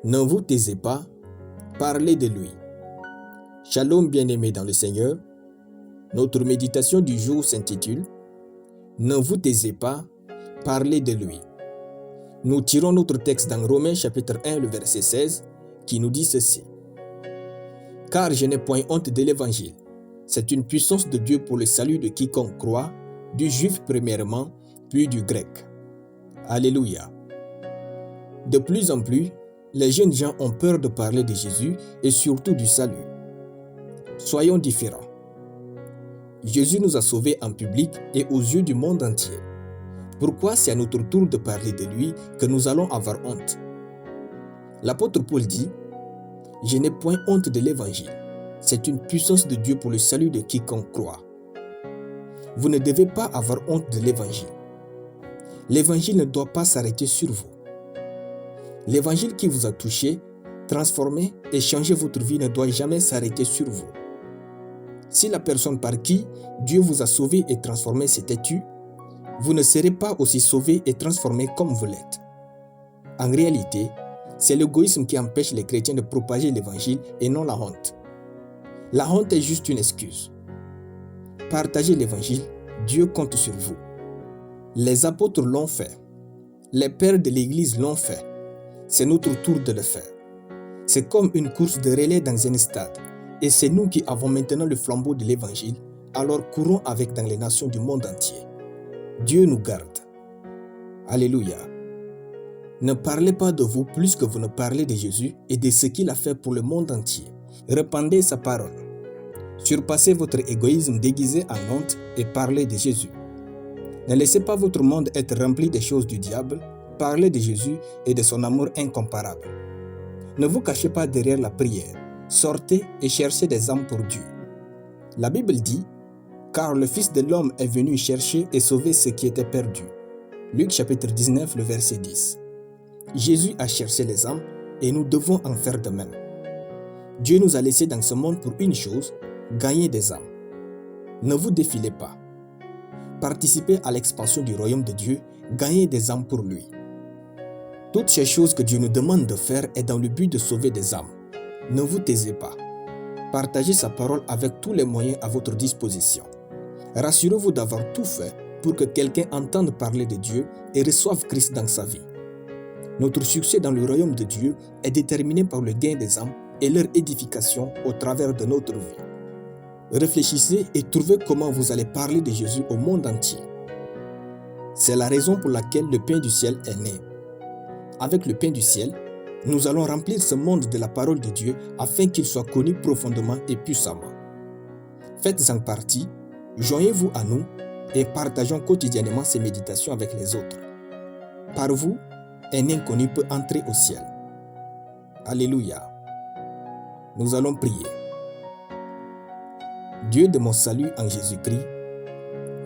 Ne vous taisez pas, parlez de lui. Shalom bien-aimés dans le Seigneur, notre méditation du jour s'intitule « Ne vous taisez pas, parlez de lui ». Nous tirons notre texte dans Romains chapitre 1, le verset 16, qui nous dit ceci. « Car je n'ai point honte de l'évangile. C'est une puissance de Dieu pour le salut de quiconque croit, du juif premièrement, puis du grec. » Alléluia. De plus en plus, les jeunes gens ont peur de parler de Jésus et surtout du salut. Soyons différents. Jésus nous a sauvés en public et aux yeux du monde entier. Pourquoi c'est à notre tour de parler de lui que nous allons avoir honte? L'apôtre Paul dit « Je n'ai point honte de l'évangile. C'est une puissance de Dieu pour le salut de quiconque croit. » Vous ne devez pas avoir honte de l'évangile. L'évangile ne doit pas s'arrêter sur vous. L'évangile qui vous a touché, transformé et changé votre vie ne doit jamais s'arrêter sur vous. Si la personne par qui Dieu vous a sauvé et transformé s'est têtue, vous ne serez pas aussi sauvé et transformé comme vous l'êtes. En réalité, c'est l'égoïsme qui empêche les chrétiens de propager l'évangile et non la honte. La honte est juste une excuse. Partagez l'évangile, Dieu compte sur vous. Les apôtres l'ont fait. Les pères de l'Église l'ont fait. C'est notre tour de le faire. C'est comme une course de relais dans un stade. Et c'est nous qui avons maintenant le flambeau de l'évangile, alors courons avec dans les nations du monde entier. Dieu nous garde. Alléluia. Ne parlez pas de vous plus que vous ne parlez de Jésus et de ce qu'il a fait pour le monde entier. Répandez sa parole. Surpassez votre égoïsme déguisé en honte et parlez de Jésus. Ne laissez pas votre monde être rempli des choses du diable. Parlez de Jésus et de son amour incomparable. Ne vous cachez pas derrière la prière. Sortez et cherchez des âmes pour Dieu. La Bible dit « Car le Fils de l'homme est venu chercher et sauver ce qui était perdu. » Luc chapitre 19, le verset 10. Jésus a cherché les âmes et nous devons en faire de même. Dieu nous a laissés dans ce monde pour une chose, gagner des âmes. Ne vous défilez pas. Participez à l'expansion du royaume de Dieu, gagnez des âmes pour lui. Toutes ces choses que Dieu nous demande de faire est dans le but de sauver des âmes. Ne vous taisez pas. Partagez sa parole avec tous les moyens à votre disposition. Rassurez-vous d'avoir tout fait pour que quelqu'un entende parler de Dieu et reçoive Christ dans sa vie. Notre succès dans le royaume de Dieu est déterminé par le gain des âmes et leur édification au travers de notre vie. Réfléchissez et trouvez comment vous allez parler de Jésus au monde entier. C'est la raison pour laquelle le pain du ciel est né. Avec le pain du ciel, nous allons remplir ce monde de la parole de Dieu afin qu'il soit connu profondément et puissamment. Faites-en partie, joignez-vous à nous et partageons quotidiennement ces méditations avec les autres. Par vous, un inconnu peut entrer au ciel. Alléluia. Nous allons prier. Dieu de mon salut en Jésus-Christ,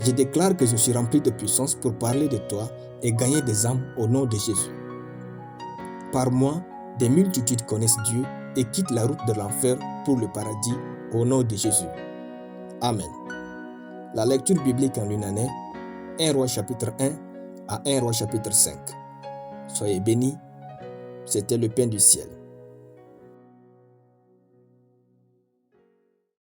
je déclare que je suis rempli de puissance pour parler de toi et gagner des âmes au nom de Jésus. Par moi, des multitudes connaissent Dieu et quittent la route de l'enfer pour le paradis au nom de Jésus. Amen. La lecture biblique en une année, 1 Roi chapitre 1 à 1 Roi chapitre 5. Soyez bénis, c'était le pain du ciel.